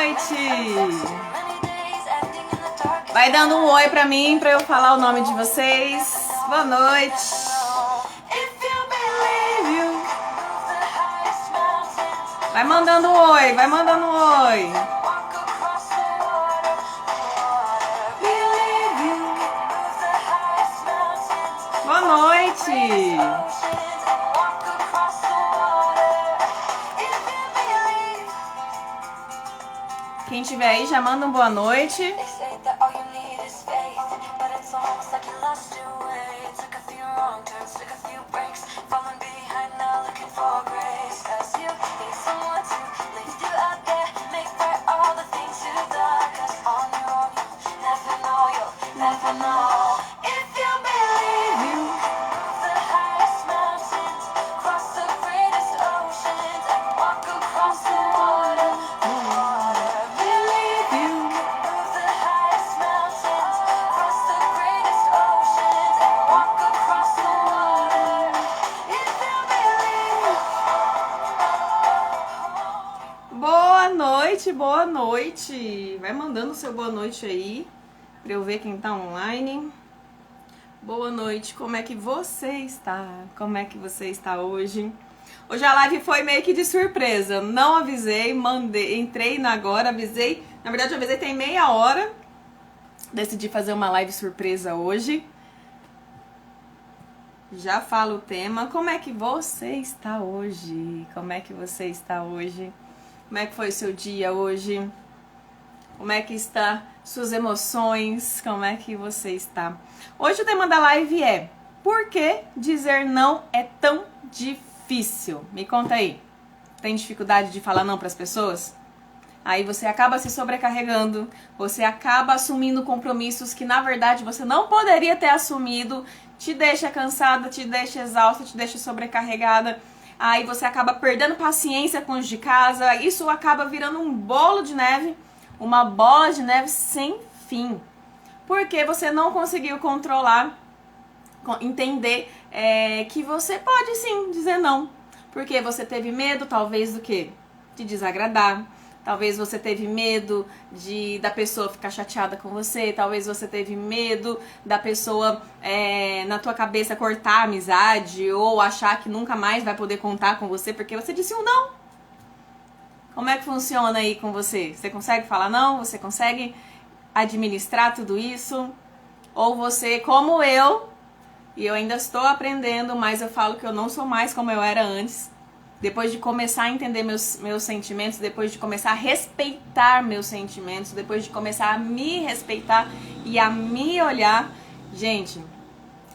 noite! Vai dando um oi pra mim, pra eu falar o nome de vocês. Boa noite! Vai mandando um oi, vai mandando um oi. Boa noite! Quem tiver aí já manda um boa noite. Boa noite! Vai mandando o seu boa noite aí, pra eu ver quem tá online. Boa noite, como é que você está? Como é que você está hoje? Hoje a live foi meio que de surpresa, não avisei, entrei agora, avisei. Na verdade eu avisei tem meia hora, decidi fazer uma live surpresa hoje. Já falo o tema, como é que você está hoje? Como é que você está hoje? Como é que foi o seu dia hoje? Como é que está suas emoções? Como é que você está? Hoje o tema da live é: por que dizer não é tão difícil? Me conta aí. Tem dificuldade de falar não para as pessoas? Aí você acaba se sobrecarregando, você acaba assumindo compromissos que na verdade você não poderia ter assumido, te deixa cansada, te deixa exausta, te deixa sobrecarregada. Aí você acaba perdendo paciência com os de casa, isso acaba virando um bolo de neve, uma bola de neve sem fim. Porque você não conseguiu controlar, entender que você pode sim dizer não. Porque você teve medo, talvez, do quê? De desagradar. Talvez você teve medo da pessoa ficar chateada com você. Talvez você teve medo da pessoa, na tua cabeça, cortar a amizade. Ou achar que nunca mais vai poder contar com você porque você disse um não. Como é que funciona aí com você? Você consegue falar não? Você consegue administrar tudo isso? Ou você, como eu, e eu ainda estou aprendendo, mas eu falo que eu não sou mais como eu era antes. Depois de começar a entender meus sentimentos, depois de começar a respeitar meus sentimentos, depois de começar a me respeitar e a me olhar, gente,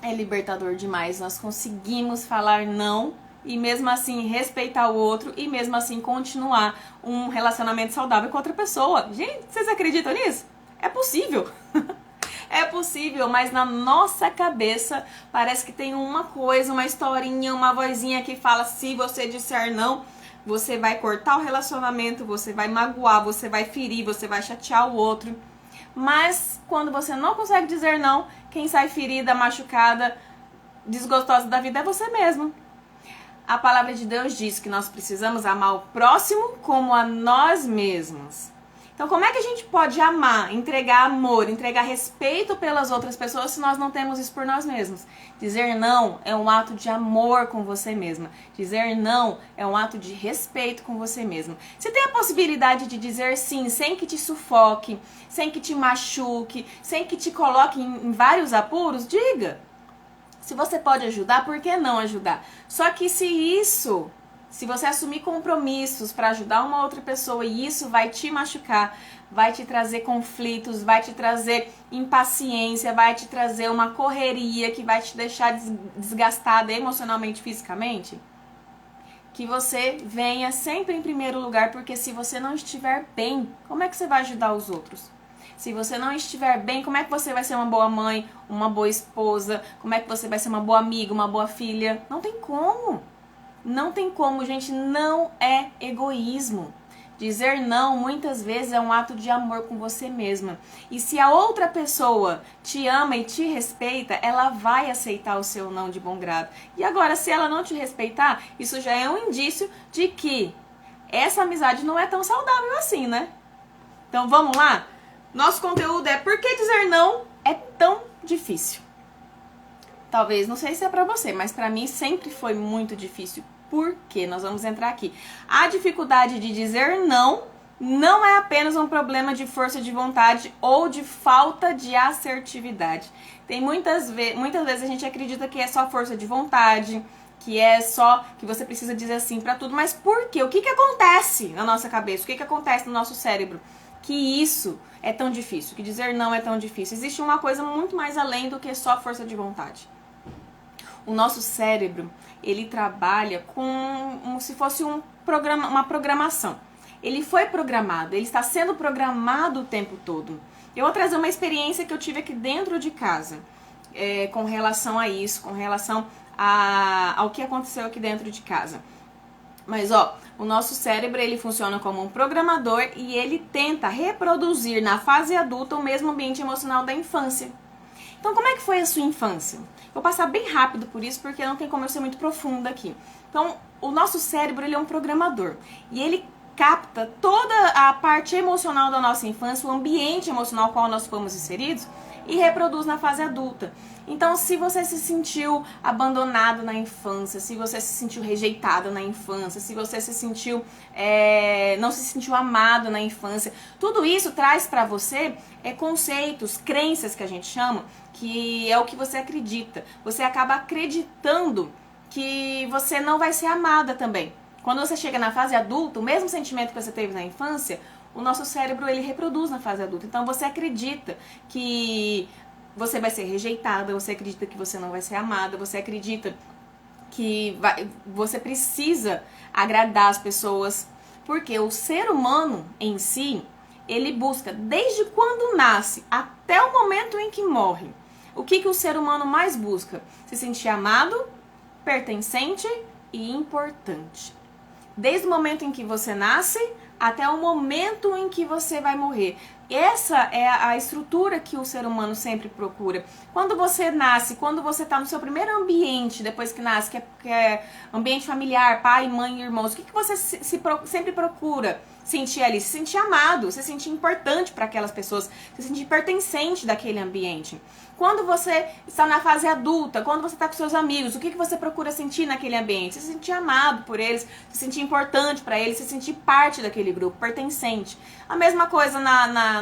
é libertador demais. Nós conseguimos falar não e mesmo assim respeitar o outro e mesmo assim continuar um relacionamento saudável com outra pessoa. Gente, vocês acreditam nisso? É possível. É possível, mas na nossa cabeça parece que tem uma coisa, uma historinha, uma vozinha que fala: se você disser não, você vai cortar o relacionamento, você vai magoar, você vai ferir, você vai chatear o outro. Mas quando você não consegue dizer não, quem sai ferida, machucada, desgostosa da vida é você mesmo. A palavra de Deus diz que nós precisamos amar o próximo como a nós mesmos. Então, como é que a gente pode amar, entregar amor, entregar respeito pelas outras pessoas se nós não temos isso por nós mesmos? Dizer não é um ato de amor com você mesma. Dizer não é um ato de respeito com você mesma. Você tem a possibilidade de dizer sim sem que te sufoque, sem que te machuque, sem que te coloque em vários apuros? Diga. Se você pode ajudar, por que não ajudar? Só que se você assumir compromissos para ajudar uma outra pessoa e isso vai te machucar, vai te trazer conflitos, vai te trazer impaciência, vai te trazer uma correria que vai te deixar desgastada emocionalmente, fisicamente, que você venha sempre em primeiro lugar, porque se você não estiver bem, como é que você vai ajudar os outros? Se você não estiver bem, como é que você vai ser uma boa mãe, uma boa esposa? Como é que você vai ser uma boa amiga, uma boa filha? Não tem como. Não tem como, gente, não é egoísmo. Dizer não, muitas vezes, é um ato de amor com você mesma. E se a outra pessoa te ama e te respeita, ela vai aceitar o seu não de bom grado. E agora, se ela não te respeitar, isso já é um indício de que essa amizade não é tão saudável assim, né? Então vamos lá? Nosso conteúdo é por que dizer não é tão difícil. Talvez, não sei se é pra você, mas pra mim sempre foi muito difícil. Por quê? Nós vamos entrar aqui. A dificuldade de dizer não é apenas um problema de força de vontade ou de falta de assertividade. Tem muitas vezes a gente acredita que é só força de vontade, que é só que você precisa dizer sim pra tudo. Mas por quê? O que acontece na nossa cabeça? O que acontece no nosso cérebro? Que isso é tão difícil, que dizer não é tão difícil. Existe uma coisa muito mais além do que só força de vontade. O nosso cérebro, ele trabalha como se fosse uma programação. Ele foi programado, ele está sendo programado o tempo todo. Eu vou trazer uma experiência que eu tive aqui dentro de casa, com relação a isso, com relação ao que aconteceu aqui dentro de casa. Mas o nosso cérebro, ele funciona como um programador e ele tenta reproduzir na fase adulta o mesmo ambiente emocional da infância. Então, como é que foi a sua infância? Vou passar bem rápido por isso, porque não tem como eu ser muito profunda aqui. Então, o nosso cérebro, ele é um programador. E ele capta toda a parte emocional da nossa infância, o ambiente emocional ao qual nós fomos inseridos, e reproduz na fase adulta. Então, se você se sentiu abandonado na infância, se você se sentiu rejeitado na infância, se você se sentiu não se sentiu amado na infância, tudo isso traz para você conceitos, crenças que a gente chama, que é o que você acredita. Você acaba acreditando que você não vai ser amada também. Quando você chega na fase adulta, o mesmo sentimento que você teve na infância, o nosso cérebro, ele reproduz na fase adulta. Então você acredita que você vai ser rejeitada, você acredita que você não vai ser amada, você acredita que você precisa agradar as pessoas. Porque o ser humano em si, ele busca, desde quando nasce até o momento em que morre, o que o ser humano mais busca? Se sentir amado, pertencente e importante. Desde o momento em que você nasce até o momento em que você vai morrer. Essa é a estrutura que o ser humano sempre procura. Quando você nasce, quando você está no seu primeiro ambiente, depois que nasce, que é ambiente familiar, pai, mãe e irmãos, o que você sempre procura sentir ali? Se sentir amado, se sentir importante para aquelas pessoas, se sentir pertencente daquele ambiente. Quando você está na fase adulta, quando você está com seus amigos, o que você procura sentir naquele ambiente? Se sentir amado por eles, se sentir importante para eles, se sentir parte daquele grupo, pertencente. A mesma coisa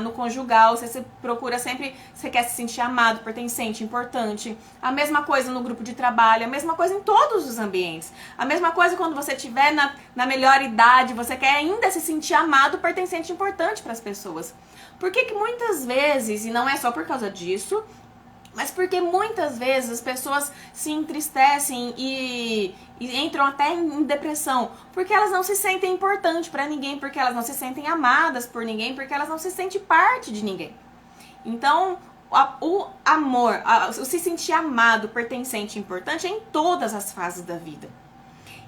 no conjugal, você procura sempre, você quer se sentir amado, pertencente, importante. A mesma coisa no grupo de trabalho, a mesma coisa em todos os ambientes. A mesma coisa quando você estiver na melhor idade, você quer ainda se sentir amado, pertencente, importante para as pessoas. Por que muitas vezes, e não é só por causa disso, mas porque muitas vezes as pessoas se entristecem e entram até em depressão, porque elas não se sentem importantes para ninguém, porque elas não se sentem amadas por ninguém, porque elas não se sentem parte de ninguém. Então, o amor, o se sentir amado, pertencente e importante é em todas as fases da vida.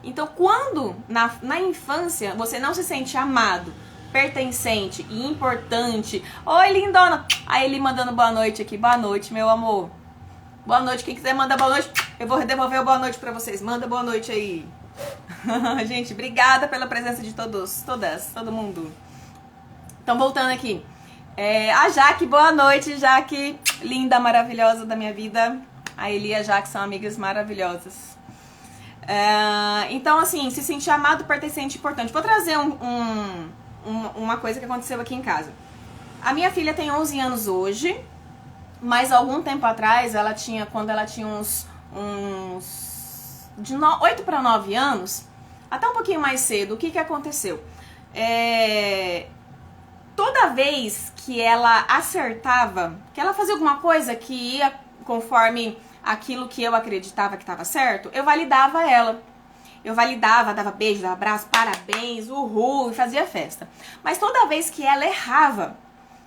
Então, quando na infância você não se sente amado, pertencente e importante. Oi, lindona! Aí ele mandando boa noite aqui. Boa noite, meu amor. Boa noite. Quem quiser mandar boa noite, eu vou devolver o boa noite pra vocês. Manda boa noite aí. Gente, obrigada pela presença de todo mundo. Então, voltando aqui. A Jaque, boa noite, Jaque. Linda, maravilhosa da minha vida. A Eli e a Jaque são amigas maravilhosas. Então, assim, se sentir amado, pertencente, importante. Vou trazer uma coisa que aconteceu aqui em casa. A minha filha tem 11 anos hoje, mas algum tempo atrás, quando ela tinha uns de 8 para 9 anos, até um pouquinho mais cedo, o que aconteceu? Toda vez que ela acertava, que ela fazia alguma coisa que ia conforme aquilo que eu acreditava que estava certo, eu validava ela. Eu validava, dava beijo, dava abraço, parabéns, uhul, e fazia festa. Mas toda vez que ela errava,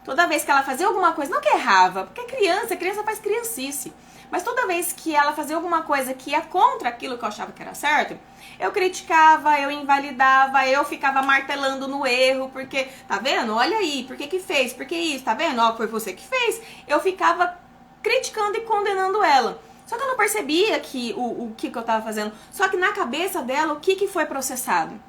toda vez que ela fazia alguma coisa, não que errava, porque criança faz criancice, mas toda vez que ela fazia alguma coisa que ia contra aquilo que eu achava que era certo, eu criticava, eu invalidava, eu ficava martelando no erro, porque, tá vendo? Olha aí, por que fez? Por que isso? Tá vendo? Ó, foi você que fez. Eu ficava criticando e condenando ela. Só que eu não percebia o que eu tava fazendo. Só que na cabeça dela, o que foi processado?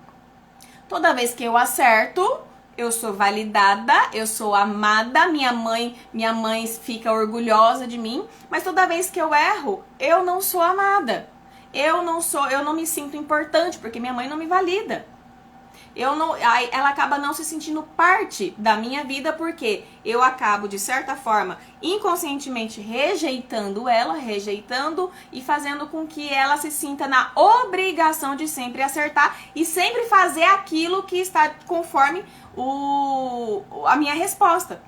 Toda vez que eu acerto, eu sou validada, eu sou amada, minha mãe fica orgulhosa de mim, mas toda vez que eu erro, eu não sou amada. Eu não me sinto importante porque minha mãe não me valida. Aí ela acaba não se sentindo parte da minha vida porque eu acabo, de certa forma, inconscientemente rejeitando e fazendo com que ela se sinta na obrigação de sempre acertar e sempre fazer aquilo que está conforme a minha resposta.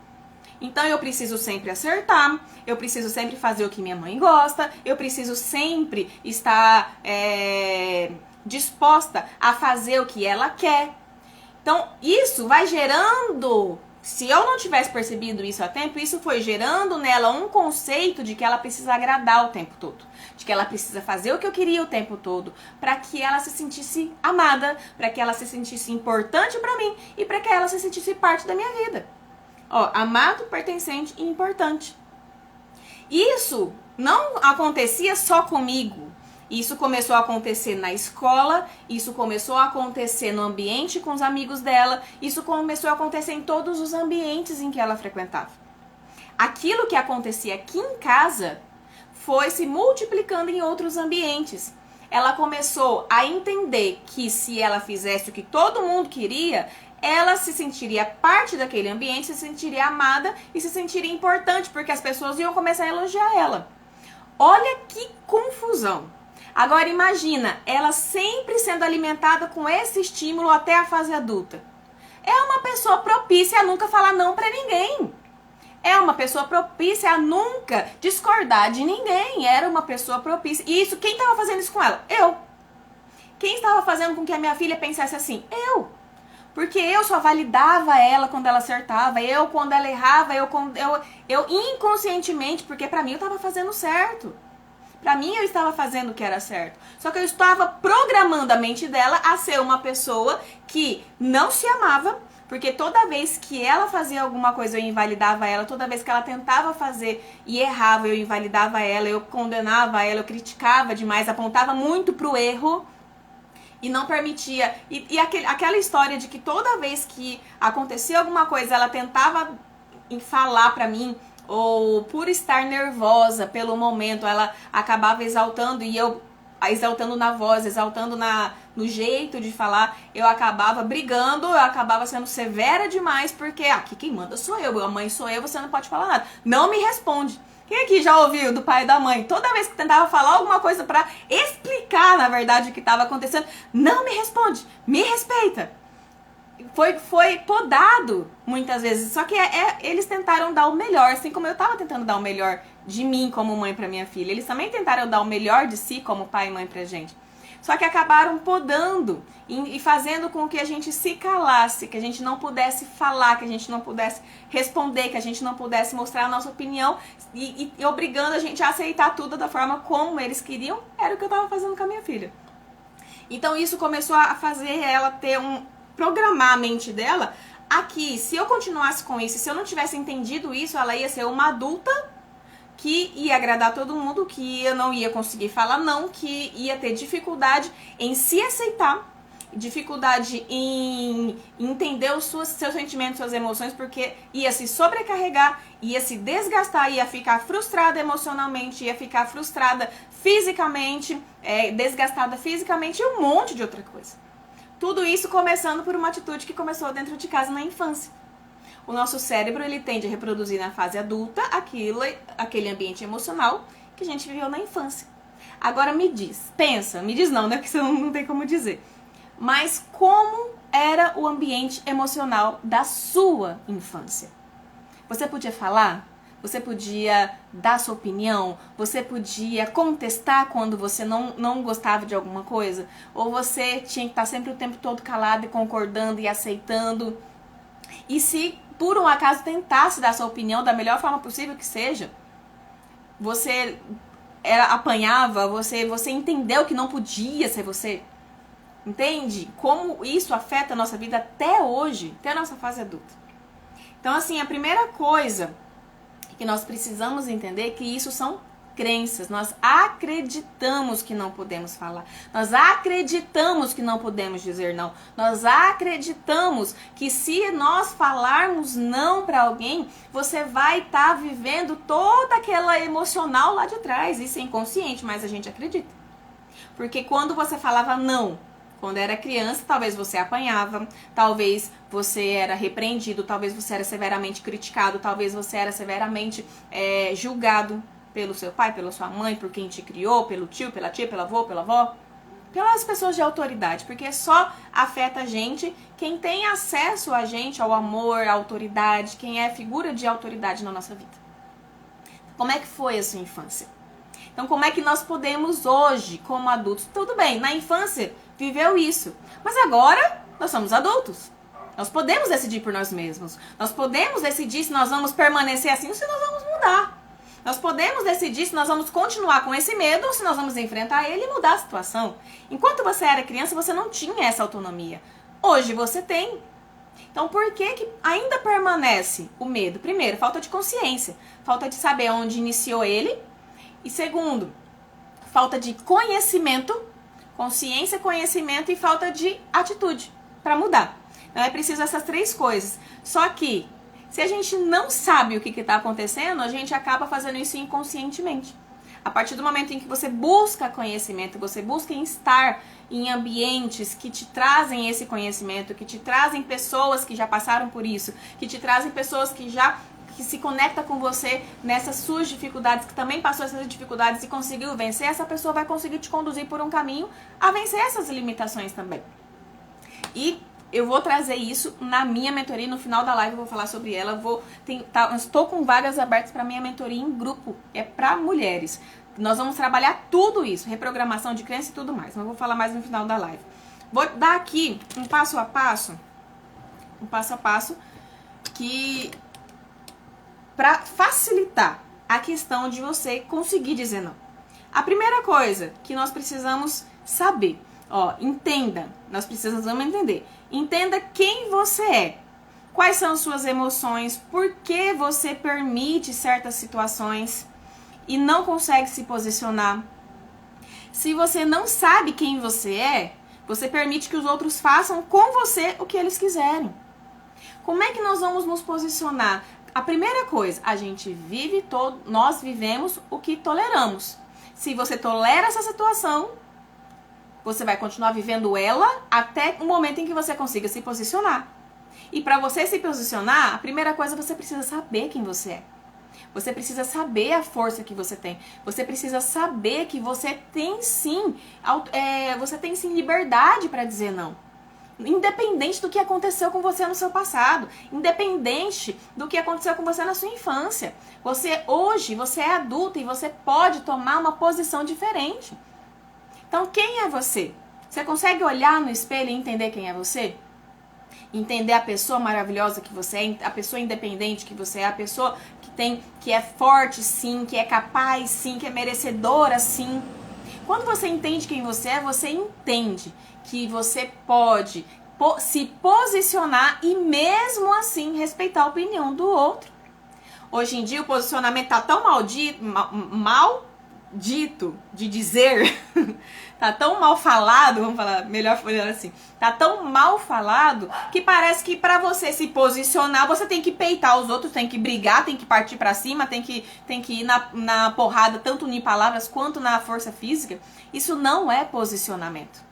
Então eu preciso sempre acertar, eu preciso sempre fazer o que minha mãe gosta, eu preciso sempre estar disposta a fazer o que ela quer. Então isso vai gerando, se eu não tivesse percebido isso a tempo, isso foi gerando nela um conceito de que ela precisa agradar o tempo todo, de que ela precisa fazer o que eu queria o tempo todo, para que ela se sentisse amada, para que ela se sentisse importante para mim e para que ela se sentisse parte da minha vida. Ó, amado, pertencente e importante. Isso não acontecia só comigo. Isso começou a acontecer na escola, isso começou a acontecer no ambiente com os amigos dela, isso começou a acontecer em todos os ambientes em que ela frequentava. Aquilo que acontecia aqui em casa foi se multiplicando em outros ambientes. Ela começou a entender que se ela fizesse o que todo mundo queria, ela se sentiria parte daquele ambiente, se sentiria amada e se sentiria importante, porque as pessoas iam começar a elogiar ela. Olha que confusão! Agora imagina, ela sempre sendo alimentada com esse estímulo até a fase adulta. É uma pessoa propícia a nunca falar não pra ninguém. É uma pessoa propícia a nunca discordar de ninguém. Era uma pessoa propícia. E isso, quem estava fazendo isso com ela? Eu. Quem estava fazendo com que a minha filha pensasse assim? Eu. Porque eu só validava ela quando ela acertava, eu quando ela errava, eu inconscientemente, porque pra mim eu estava fazendo certo. Pra mim eu estava fazendo o que era certo. Só que eu estava programando a mente dela a ser uma pessoa que não se amava, porque toda vez que ela fazia alguma coisa eu invalidava ela, toda vez que ela tentava fazer e errava eu invalidava ela, eu condenava ela, eu criticava demais, apontava muito pro erro. E não permitia. Aquela história de que toda vez que acontecia alguma coisa, ela tentava falar pra mim, ou por estar nervosa pelo momento, ela acabava exaltando, e eu exaltando na voz, exaltando no jeito de falar, eu acabava brigando, eu acabava sendo severa demais, porque aqui quem manda sou eu, a mãe sou eu, você não pode falar nada. Não me responde. Quem aqui já ouviu do pai e da mãe? Toda vez que tentava falar alguma coisa pra explicar, na verdade, o que estava acontecendo, não me responde, me respeita. Foi podado muitas vezes, só que eles tentaram dar o melhor, assim como eu tava tentando dar o melhor de mim como mãe pra minha filha. Eles também tentaram dar o melhor de si como pai e mãe pra gente. Só que acabaram podando e fazendo com que a gente se calasse, que a gente não pudesse falar, que a gente não pudesse responder, que a gente não pudesse mostrar a nossa opinião e obrigando a gente a aceitar tudo da forma como eles queriam. Era o que eu estava fazendo com a minha filha. Então isso começou a fazer ela programar a mente dela aqui. Se eu continuasse com isso, se eu não tivesse entendido isso, ela ia ser uma adulta que ia agradar todo mundo, que eu não ia conseguir falar não, que ia ter dificuldade em se aceitar, dificuldade em entender os seus sentimentos, suas emoções, porque ia se sobrecarregar, ia se desgastar, ia ficar frustrada emocionalmente, ia ficar frustrada fisicamente, desgastada fisicamente e um monte de outra coisa. Tudo isso começando por uma atitude que começou dentro de casa na infância. O nosso cérebro, ele tende a reproduzir na fase adulta aquele ambiente emocional que a gente viveu na infância. Agora me diz não, né? Porque você não tem como dizer. Mas como era o ambiente emocional da sua infância? Você podia falar? Você podia dar sua opinião? Você podia contestar quando você não gostava de alguma coisa? Ou você tinha que estar sempre o tempo todo calado e concordando e aceitando? E se por um acaso tentasse dar sua opinião da melhor forma possível que seja, você apanhava, você entendeu que não podia ser você? Entende? Como isso afeta a nossa vida até hoje, até a nossa fase adulta. Então, assim, a primeira coisa que nós precisamos entender é que isso são crenças, nós acreditamos que não podemos falar, nós acreditamos que não podemos dizer não, nós acreditamos que se nós falarmos não para alguém, você vai estar vivendo toda aquela emocional lá de trás. Isso é inconsciente, mas a gente acredita. Porque quando você falava não, quando era criança, talvez você apanhava, talvez você era repreendido, talvez você era severamente criticado, talvez você era severamente julgado pelo seu pai, pela sua mãe, por quem te criou, pelo tio, pela tia, pelo avô, pela avó, pelas pessoas de autoridade, porque só afeta a gente quem tem acesso a gente, ao amor, à autoridade, quem é figura de autoridade na nossa vida. Como é que foi a sua infância? Então, como é que nós podemos hoje, como adultos? Tudo bem, na infância viveu isso, mas agora nós somos adultos. Nós podemos decidir por nós mesmos. Nós podemos decidir se nós vamos permanecer assim ou se nós vamos mudar. Nós podemos decidir se nós vamos continuar com esse medo ou se nós vamos enfrentar ele e mudar a situação. Enquanto você era criança, você não tinha essa autonomia. Hoje você tem. Então, por que ainda permanece o medo? Primeiro, falta de consciência. Falta de saber onde iniciou ele. E segundo, falta de conhecimento, consciência, conhecimento e falta de atitude para mudar. Então é preciso essas três coisas. Só que, se a gente não sabe o que está acontecendo, a gente acaba fazendo isso inconscientemente. A partir do momento em que você busca conhecimento, você busca estar em ambientes que te trazem esse conhecimento, que te trazem pessoas que já passaram por isso, que te trazem pessoas que se conecta com você nessas suas dificuldades, que também passou essas dificuldades e conseguiu vencer, essa pessoa vai conseguir te conduzir por um caminho a vencer essas limitações também. E eu vou trazer isso na minha mentoria, no final da live eu vou falar sobre ela. Estou com vagas abertas para minha mentoria em grupo, é para mulheres. Nós vamos trabalhar tudo isso, reprogramação de crença e tudo mais, mas eu vou falar mais no final da live. Vou dar aqui um passo a passo que para facilitar a questão de você conseguir dizer não. A primeira coisa que nós precisamos saber, entenda, nós precisamos entender. Entenda quem você é, quais são suas emoções, por que você permite certas situações e não consegue se posicionar. Se você não sabe quem você é, você permite que os outros façam com você o que eles quiserem. Como é que nós vamos nos posicionar? A primeira coisa, nós vivemos o que toleramos. Se você tolera essa situação, você vai continuar vivendo ela até o momento em que você consiga se posicionar. E para você se posicionar, a primeira coisa, você precisa saber quem você é. Você precisa saber a força que você tem. Você precisa saber que você tem sim liberdade para dizer não. Independente do que aconteceu com você no seu passado, independente do que aconteceu com você na sua infância. Hoje, você é adulta e você pode tomar uma posição diferente. Então, quem é você? Você consegue olhar no espelho e entender quem é você? Entender a pessoa maravilhosa que você é, a pessoa independente que você é, a pessoa que é forte sim, que é capaz sim, que é merecedora sim. Quando você entende quem você é, você entende que você pode se posicionar e mesmo assim respeitar a opinião do outro. Hoje em dia o posicionamento tá tão maldito de dizer, tá tão mal falado, vamos falar melhor assim, tá tão mal falado que parece que pra você se posicionar você tem que peitar os outros, tem que brigar, tem que partir pra cima, tem que ir na porrada, tanto em palavras quanto na força física. Isso não é posicionamento.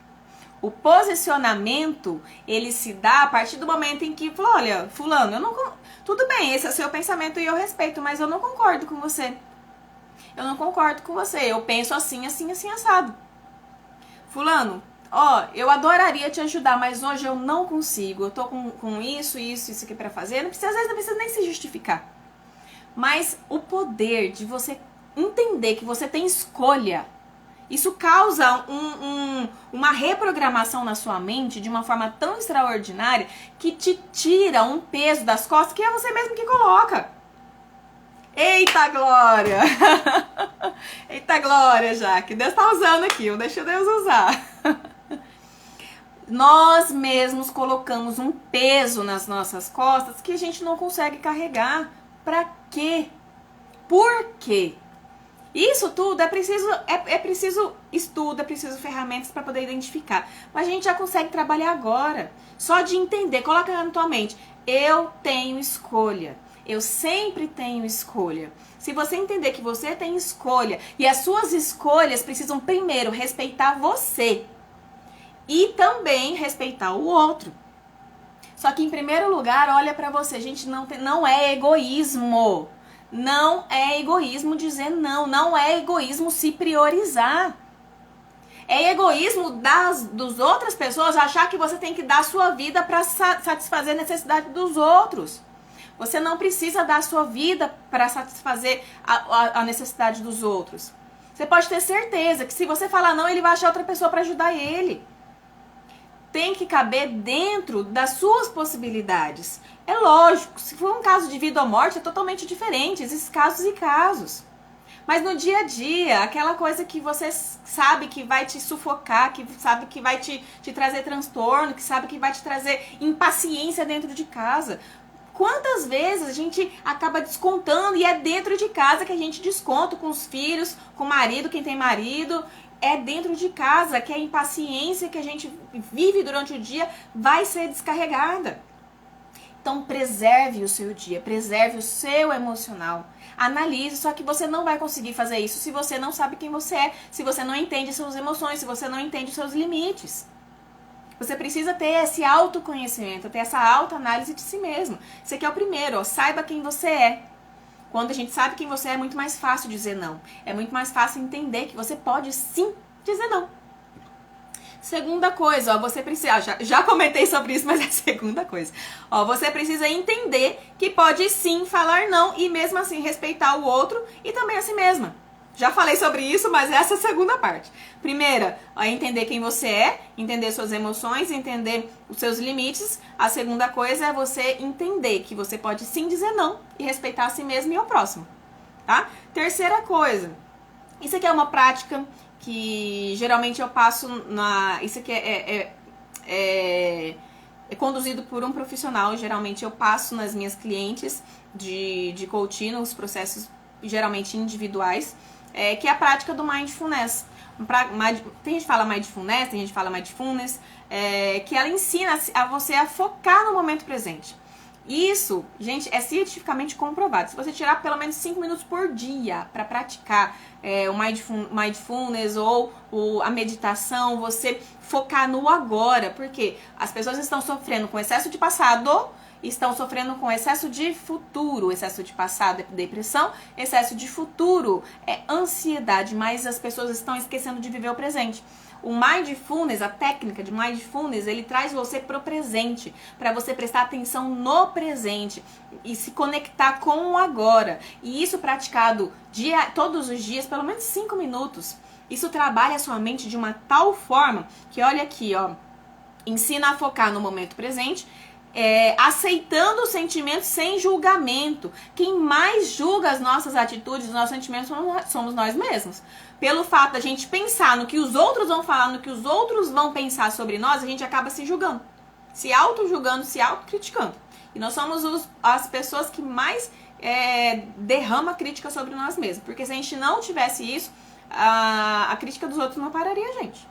O posicionamento, ele se dá a partir do momento em que, olha, fulano, tudo bem, esse é o seu pensamento e eu respeito, mas eu não concordo com você. Eu não concordo com você, eu penso assim, assim, assim, assado. Fulano, eu adoraria te ajudar, mas hoje eu não consigo, eu tô com isso aqui pra fazer, às vezes não precisa nem se justificar. Mas o poder de você entender que você tem escolha, isso causa uma reprogramação na sua mente de uma forma tão extraordinária que te tira um peso das costas que é você mesmo que coloca. Eita glória! Eita glória, Jaque. Deus tá usando aqui, deixa Deus usar. Nós mesmos colocamos um peso nas nossas costas que a gente não consegue carregar. Pra quê? Por quê? Isso tudo é preciso estudo, é preciso ferramentas para poder identificar. Mas a gente já consegue trabalhar agora. Só de entender, coloca na tua mente, eu tenho escolha. Eu sempre tenho escolha. Se você entender que você tem escolha e as suas escolhas precisam primeiro respeitar você e também respeitar o outro. Só que em primeiro lugar, olha pra você, gente, não é egoísmo. Não é egoísmo dizer não, não é egoísmo se priorizar. É egoísmo dos outras pessoas achar que você tem que dar a sua vida para satisfazer a necessidade dos outros. Você não precisa dar a sua vida para satisfazer a necessidade dos outros. Você pode ter certeza que se você falar não, ele vai achar outra pessoa para ajudar ele. Tem que caber dentro das suas possibilidades. É lógico, se for um caso de vida ou morte, é totalmente diferente. Existem casos e casos. Mas no dia a dia, aquela coisa que você sabe que vai te sufocar, que sabe que vai te trazer transtorno, que sabe que vai te trazer impaciência dentro de casa. Quantas vezes a gente acaba descontando e é dentro de casa que a gente desconta com os filhos, com o marido, quem tem marido. É dentro de casa que a impaciência que a gente vive durante o dia vai ser descarregada. Então preserve o seu dia, preserve o seu emocional. Analise, só que você não vai conseguir fazer isso se você não sabe quem você é, se você não entende suas emoções, se você não entende seus limites. Você precisa ter esse autoconhecimento, ter essa autoanálise de si mesmo. Esse aqui é o primeiro, ó, saiba quem você é. Quando a gente sabe quem você é muito mais fácil dizer não. É muito mais fácil entender que você pode sim dizer não. Segunda coisa, ó, você precisa... Já comentei sobre isso, mas é a segunda coisa. Ó, você precisa entender que pode sim falar não e mesmo assim respeitar o outro e também a si mesma. Já falei sobre isso, mas essa é a segunda parte. Primeira, é entender quem você é, entender suas emoções, entender os seus limites. A segunda coisa é você entender que você pode sim dizer não e respeitar a si mesmo e ao próximo, tá? Terceira coisa, isso aqui é uma prática que geralmente eu passo na... Isso aqui é conduzido por um profissional, geralmente eu passo nas minhas clientes de coaching, nos processos geralmente individuais, que é a prática do mindfulness. Tem gente que fala mindfulness, tem gente que fala mindfulness, que ela ensina a você a focar no momento presente. Isso, gente, é cientificamente comprovado. Se você tirar pelo menos 5 minutos por dia para praticar o mindfulness ou a meditação, você focar no agora, porque as pessoas estão sofrendo com excesso de passado, estão sofrendo com excesso de futuro. Excesso de passado é depressão, excesso de futuro é ansiedade, mas as pessoas estão esquecendo de viver o presente. O mindfulness, a técnica de mindfulness, ele traz você pro presente, para você prestar atenção no presente e se conectar com o agora. E isso praticado todos os dias, pelo menos 5 minutos. Isso trabalha a sua mente de uma tal forma que, olha aqui, ó, ensina a focar no momento presente, aceitando os sentimentos sem julgamento. Quem mais julga as nossas atitudes, os nossos sentimentos, somos nós mesmos. Pelo fato da gente pensar no que os outros vão falar, no que os outros vão pensar sobre nós, a gente acaba se julgando, se auto-julgando, se auto-criticando. E nós somos as pessoas que mais derrama crítica sobre nós mesmos. Porque se a gente não tivesse isso, a crítica dos outros não pararia a gente.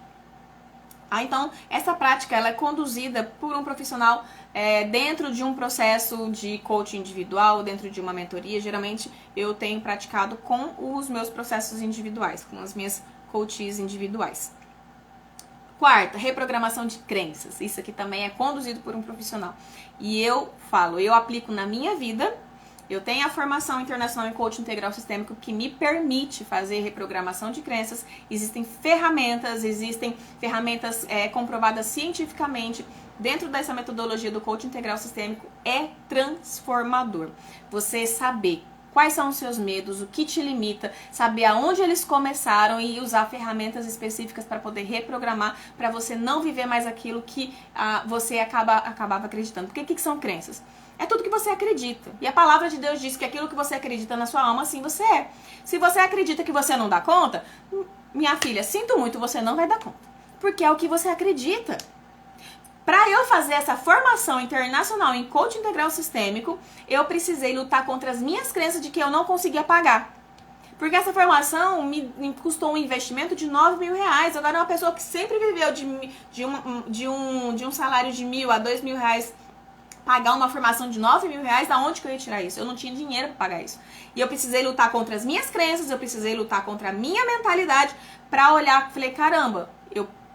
Então, essa prática ela é conduzida por um profissional dentro de um processo de coaching individual, dentro de uma mentoria. Geralmente, eu tenho praticado com os meus processos individuais, com as minhas coaches individuais. Quarta, reprogramação de crenças. Isso aqui também é conduzido por um profissional. E eu aplico na minha vida. Eu tenho a formação internacional em coaching integral sistêmico que me permite fazer reprogramação de crenças. Existem ferramentas comprovadas cientificamente. Dentro dessa metodologia do coaching integral sistêmico é transformador. Você saber quais são os seus medos, o que te limita, saber aonde eles começaram e usar ferramentas específicas para poder reprogramar, para você não viver mais aquilo que você acabava acreditando. Porque o que são crenças? É tudo que você acredita. E a palavra de Deus diz que aquilo que você acredita na sua alma, assim você é. Se você acredita que você não dá conta, minha filha, sinto muito, você não vai dar conta. Porque é o que você acredita. Para eu fazer essa formação internacional em coaching integral sistêmico, eu precisei lutar contra as minhas crenças de que eu não conseguia pagar. Porque essa formação me custou um investimento de 9 mil reais. Agora, uma pessoa que sempre viveu de um salário de 1.000 a 2 mil reais, pagar uma formação de 9 mil reais, da onde que eu ia tirar isso? Eu não tinha dinheiro para pagar isso. E eu precisei lutar contra as minhas crenças, eu precisei lutar contra a minha mentalidade para olhar, falei, caramba,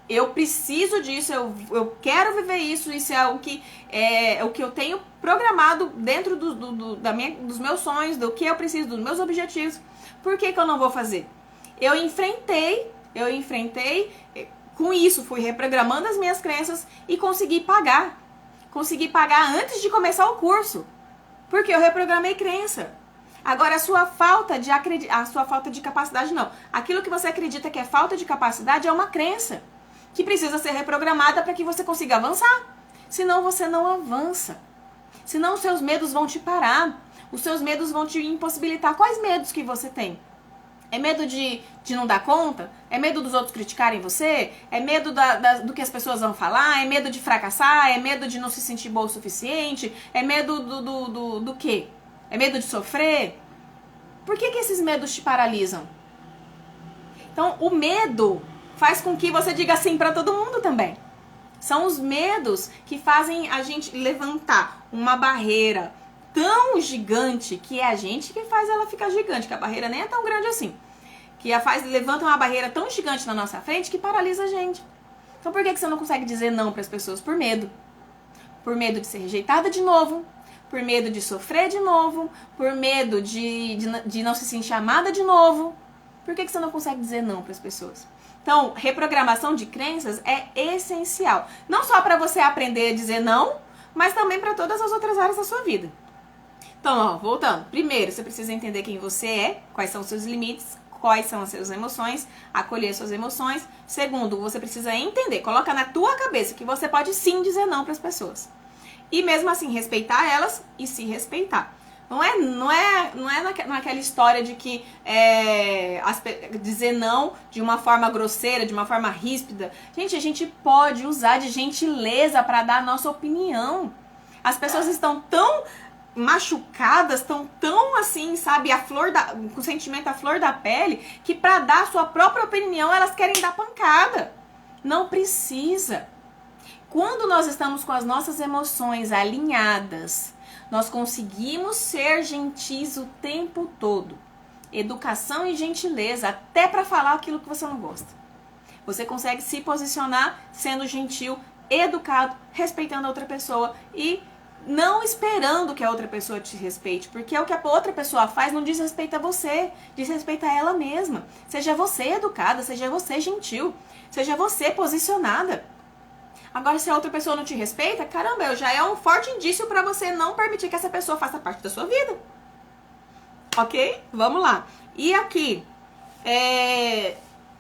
eu preciso disso, eu quero viver isso, isso é o que eu tenho programado dentro dos meus sonhos, do que eu preciso, dos meus objetivos. Por que eu não vou fazer? Eu enfrentei, com isso, fui reprogramando as minhas crenças e consegui pagar. Consegui pagar antes de começar o curso, porque eu reprogramei crença. Agora, a sua falta de capacidade, não. Aquilo que você acredita que é falta de capacidade é uma crença que precisa ser reprogramada para que você consiga avançar. Senão você não avança. Senão os seus medos vão te parar. Os seus medos vão te impossibilitar. Quais medos que você tem? É medo de não dar conta? É medo dos outros criticarem você? É medo do que as pessoas vão falar? É medo de fracassar? É medo de não se sentir boa o suficiente? É medo do quê? É medo de sofrer? Por que esses medos te paralisam? Então, o medo faz com que você diga sim para todo mundo também. São os medos que fazem a gente levantar uma barreira tão gigante que é a gente que faz ela ficar gigante, que a barreira nem é tão grande assim. Que levanta uma barreira tão gigante na nossa frente que paralisa a gente. Então por que você não consegue dizer não para as pessoas? Por medo. Por medo de ser rejeitada de novo, por medo de sofrer de novo, por medo de não se sentir amada de novo. Por que você não consegue dizer não para as pessoas? Então, reprogramação de crenças é essencial. Não só para você aprender a dizer não, mas também para todas as outras áreas da sua vida. Então, voltando. Primeiro, você precisa entender quem você é, quais são os seus limites, quais são as suas emoções, acolher suas emoções. Segundo, você precisa entender, coloca na tua cabeça que você pode sim dizer não para as pessoas. E mesmo assim, respeitar elas e se respeitar. Não é naquela história de que dizer não de uma forma grosseira, de uma forma ríspida. Gente, a gente pode usar de gentileza para dar a nossa opinião. As pessoas estão tão machucadas, estão tão assim, sabe, com o sentimento à flor da pele, que para dar a sua própria opinião elas querem dar pancada. Não precisa. Quando nós estamos com as nossas emoções alinhadas, nós conseguimos ser gentis o tempo todo. Educação e gentileza, até para falar aquilo que você não gosta. Você consegue se posicionar sendo gentil, educado, respeitando a outra pessoa e não esperando que a outra pessoa te respeite, porque o que a outra pessoa faz não diz respeito a você, diz respeito a ela mesma. Seja você educada, seja você gentil, seja você posicionada. Agora, se a outra pessoa não te respeita, caramba, já é um forte indício para você não permitir que essa pessoa faça parte da sua vida. Ok? Vamos lá. E aqui,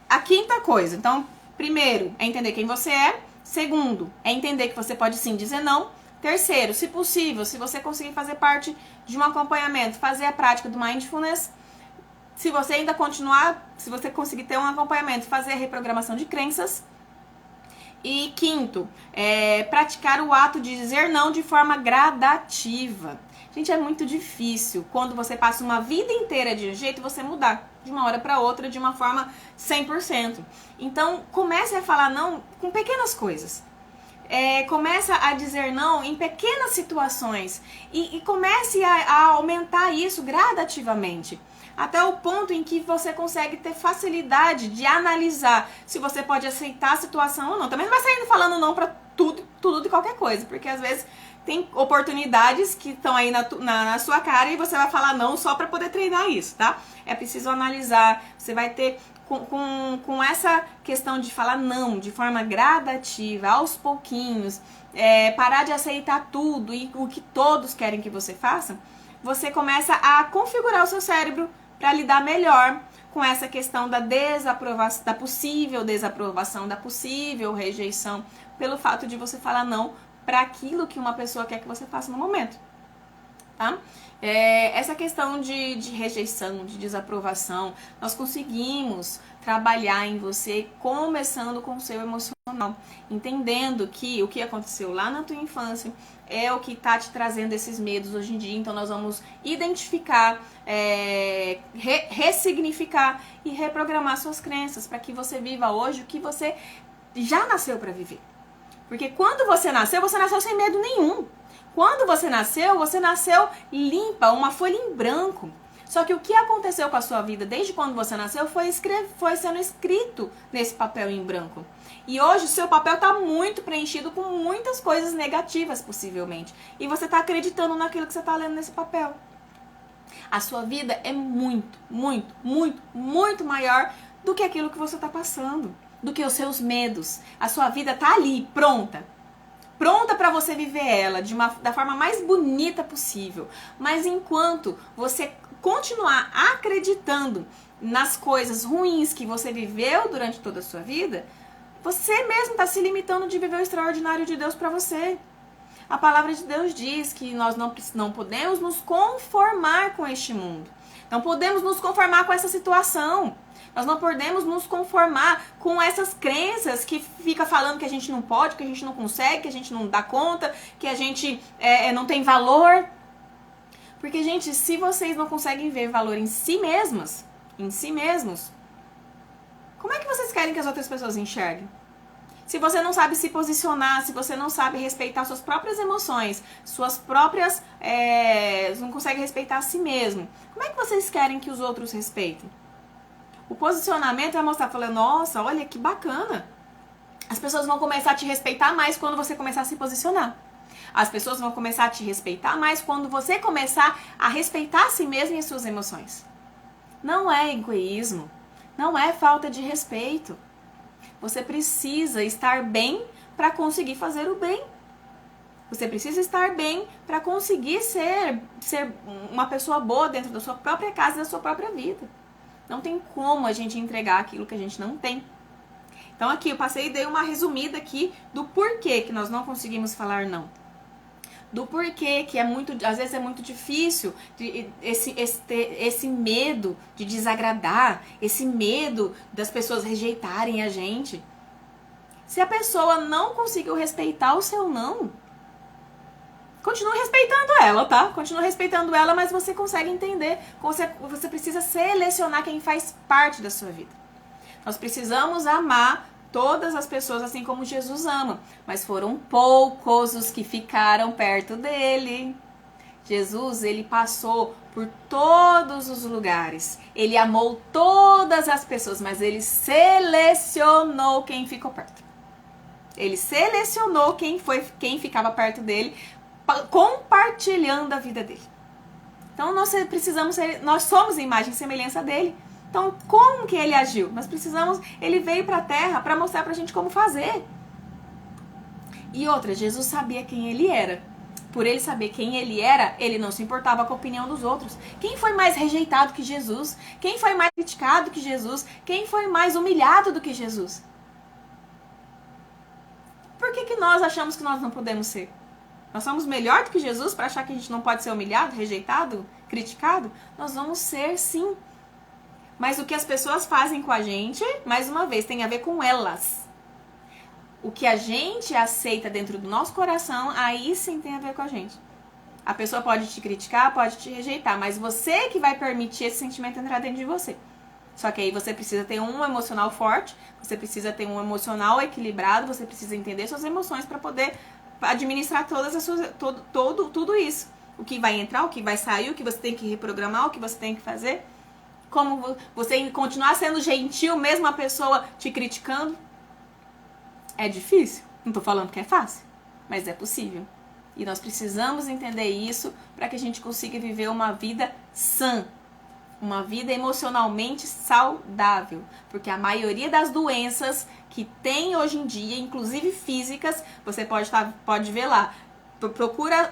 a quinta coisa. Então, primeiro, é entender quem você é. Segundo, é entender que você pode sim dizer não. Terceiro, se possível, se você conseguir fazer parte de um acompanhamento, fazer a prática do Mindfulness. Se você ainda continuar, se você conseguir ter um acompanhamento, fazer a reprogramação de crenças. E quinto, praticar o ato de dizer não de forma gradativa. Gente, é muito difícil quando você passa uma vida inteira de um jeito você mudar de uma hora para outra de uma forma 100%. Então, comece a falar não com pequenas coisas. Começa a dizer não em pequenas situações e comece a aumentar isso gradativamente. Até o ponto em que você consegue ter facilidade de analisar se você pode aceitar a situação ou não. Também não vai saindo falando não pra tudo e qualquer coisa, porque às vezes tem oportunidades que estão aí na sua cara e você vai falar não só pra poder treinar isso, tá? É preciso analisar, você vai ter com essa questão de falar não de forma gradativa, aos pouquinhos, parar de aceitar tudo e o que todos querem que você faça, você começa a configurar o seu cérebro para lidar melhor com essa questão da desaprovação, da possível desaprovação, da possível rejeição, pelo fato de você falar não para aquilo que uma pessoa quer que você faça no momento. tá? Essa questão de rejeição, de desaprovação, nós conseguimos trabalhar em você começando com o seu emocional, entendendo que o que aconteceu lá na tua infância é o que tá te trazendo esses medos hoje em dia. Então nós vamos identificar, ressignificar e reprogramar suas crenças para que você viva hoje o que você já nasceu para viver. Porque quando você nasceu sem medo nenhum. Quando você nasceu limpa, uma folha em branco. Só que o que aconteceu com a sua vida desde quando você nasceu foi sendo escrito nesse papel em branco. E hoje o seu papel está muito preenchido com muitas coisas negativas, possivelmente. E você está acreditando naquilo que você está lendo nesse papel. A sua vida é muito, muito, muito, muito maior do que aquilo que você está passando. Do que os seus medos. A sua vida está ali, pronta. Pronta para você viver ela da forma mais bonita possível. Mas enquanto você continuar acreditando nas coisas ruins que você viveu durante toda a sua vida, você mesmo está se limitando de viver o extraordinário de Deus para você. A palavra de Deus diz que nós não podemos nos conformar com este mundo. Não podemos nos conformar com essa situação. Nós não podemos nos conformar com essas crenças que fica falando que a gente não pode, que a gente não consegue, que a gente não dá conta, que a gente não tem valor. Porque, gente, se vocês não conseguem ver valor em si mesmos, como é que vocês querem que as outras pessoas enxerguem? Se você não sabe se posicionar, se você não sabe respeitar suas próprias emoções, não consegue respeitar a si mesmo, como é que vocês querem que os outros respeitem? O posicionamento é mostrar, falando, nossa, olha que bacana. As pessoas vão começar a te respeitar mais quando você começar a se posicionar. As pessoas vão começar a te respeitar mais quando você começar a respeitar a si mesmo e as suas emoções. Não é egoísmo, não é falta de respeito. Você precisa estar bem para conseguir fazer o bem. Você precisa estar bem para conseguir ser uma pessoa boa dentro da sua própria casa e da sua própria vida. Não tem como a gente entregar aquilo que a gente não tem. Então aqui eu passei e dei uma resumida aqui do porquê que nós não conseguimos falar não. Do porquê que às vezes é muito difícil, esse medo de desagradar, esse medo das pessoas rejeitarem a gente. Se a pessoa não conseguiu respeitar o seu não, continue respeitando ela, tá? Continue respeitando ela, mas você consegue entender. Você precisa selecionar quem faz parte da sua vida. Nós precisamos amar todas as pessoas assim como Jesus ama. Mas foram poucos os que ficaram perto dele. Jesus, ele passou por todos os lugares. Ele amou todas as pessoas, mas ele selecionou quem ficou perto. Ele selecionou quem ficava perto dele, compartilhando a vida dele. Então nós somos a imagem e semelhança dele. Então como que ele agiu? Ele veio para a terra para mostrar pra gente como fazer. E outra, Jesus sabia quem ele era. Por ele saber quem ele era, ele não se importava com a opinião dos outros. Quem foi mais rejeitado que Jesus? Quem foi mais criticado que Jesus? Quem foi mais humilhado do que Jesus? Por que nós achamos que nós não podemos ser? Nós somos melhor do que Jesus para achar que a gente não pode ser humilhado, rejeitado, criticado? Nós vamos ser, sim. Mas o que as pessoas fazem com a gente, mais uma vez, tem a ver com elas. O que a gente aceita dentro do nosso coração, aí sim tem a ver com a gente. A pessoa pode te criticar, pode te rejeitar, mas você que vai permitir esse sentimento entrar dentro de você. Só que aí você precisa ter um emocional forte, você precisa ter um emocional equilibrado, você precisa entender suas emoções para poder administrar tudo isso. O que vai entrar, o que vai sair, o que você tem que reprogramar, o que você tem que fazer. Como você continuar sendo gentil, mesmo a pessoa te criticando. É difícil. Não tô falando que é fácil, mas é possível. E nós precisamos entender isso para que a gente consiga viver uma vida sã. Uma vida emocionalmente saudável. Porque a maioria das doenças que tem hoje em dia, inclusive físicas, você pode ver lá. Procura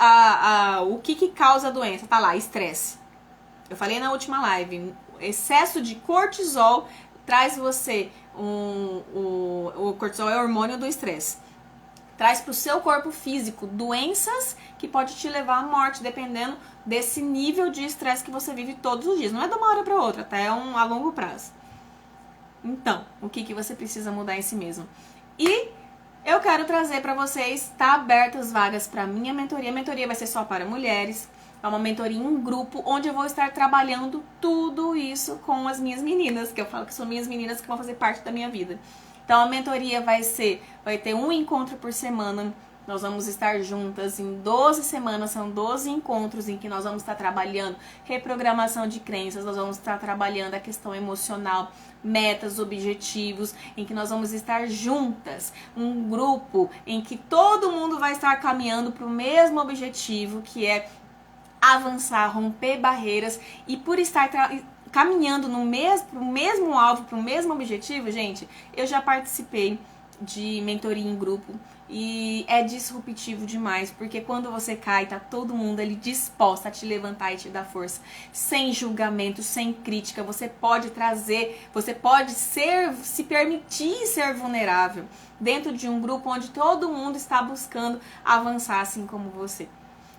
o que causa a doença. Tá lá, estresse. Eu falei na última live, excesso de cortisol traz você, o cortisol é o hormônio do estresse. traz para o seu corpo físico doenças que pode te levar à morte, dependendo desse nível de estresse que você vive todos os dias. Não é de uma hora para outra, tá? É a longo prazo. Então, o que você precisa mudar em si mesmo? E eu quero trazer para vocês, tá abertas vagas para minha mentoria. A mentoria vai ser só para mulheres. É uma mentoria em grupo, onde eu vou estar trabalhando tudo isso com as minhas meninas, que eu falo que são minhas meninas que vão fazer parte da minha vida. Então a mentoria vai ter um encontro por semana. Nós vamos estar juntas em 12 semanas, são 12 encontros em que nós vamos estar trabalhando reprogramação de crenças, nós vamos estar trabalhando a questão emocional, metas, objetivos, em que nós vamos estar juntas, um grupo em que todo mundo vai estar caminhando para o mesmo objetivo, que é avançar, romper barreiras, e por estar caminhando pro mesmo alvo, pro mesmo objetivo, gente, eu já participei de mentoria em grupo e é disruptivo demais, porque quando você cai, tá todo mundo ali disposto a te levantar e te dar força, sem julgamento, sem crítica. Você pode se permitir ser vulnerável dentro de um grupo onde todo mundo está buscando avançar assim como você.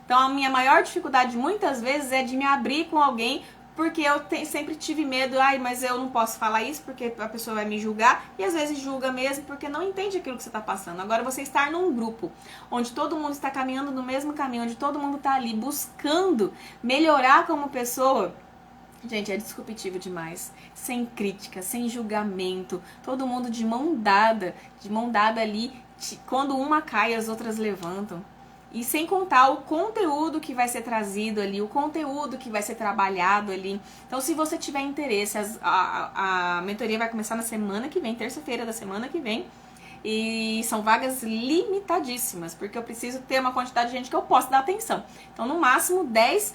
Então a minha maior dificuldade muitas vezes é de me abrir com alguém, porque eu sempre tive medo, mas eu não posso falar isso porque a pessoa vai me julgar, e às vezes julga mesmo porque não entende aquilo que você está passando. Agora você estar num grupo onde todo mundo está caminhando no mesmo caminho, onde todo mundo está ali buscando melhorar como pessoa, gente, é disruptivo demais, sem crítica, sem julgamento, todo mundo de mão dada ali, quando uma cai as outras levantam. E sem contar o conteúdo que vai ser trazido ali, o conteúdo que vai ser trabalhado ali. Então, se você tiver interesse, a mentoria vai começar na semana que vem, terça-feira da semana que vem. E são vagas limitadíssimas, porque eu preciso ter uma quantidade de gente que eu possa dar atenção. Então, no máximo 10,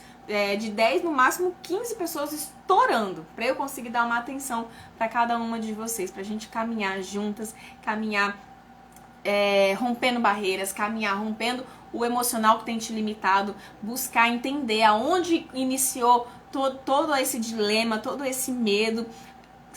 no máximo 15 pessoas estourando, para eu conseguir dar uma atenção para cada uma de vocês, pra gente caminhar juntas, caminhar rompendo barreiras, caminhar rompendo o emocional que tem te limitado, buscar entender aonde iniciou todo esse dilema, todo esse medo,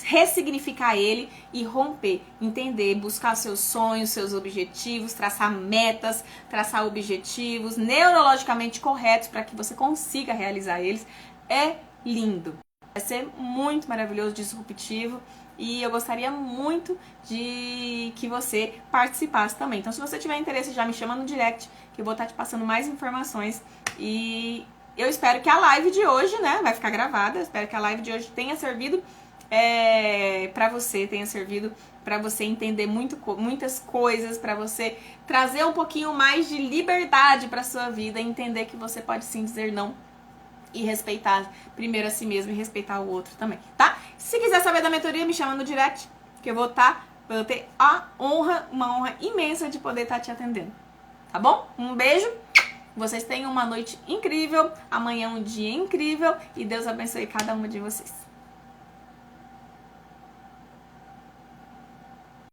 ressignificar ele e romper, entender, buscar seus sonhos, seus objetivos, traçar metas, traçar objetivos neurologicamente corretos para que você consiga realizar eles. É lindo. Vai ser muito maravilhoso, disruptivo, e eu gostaria muito de que você participasse também. Então, se você tiver interesse, já me chama no direct, que eu vou estar te passando mais informações. E eu espero que a live de hoje, né, vai ficar gravada, eu espero que a live de hoje tenha servido para você, entender muitas coisas, para você trazer um pouquinho mais de liberdade para sua vida, entender que você pode sim dizer não e respeitar primeiro a si mesmo e respeitar o outro também, tá? Se quiser saber da mentoria, me chama no direct, que eu vou ter uma honra imensa de poder estar te atendendo, tá bom? Um beijo, vocês tenham uma noite incrível, amanhã um dia incrível, e Deus abençoe cada uma de vocês.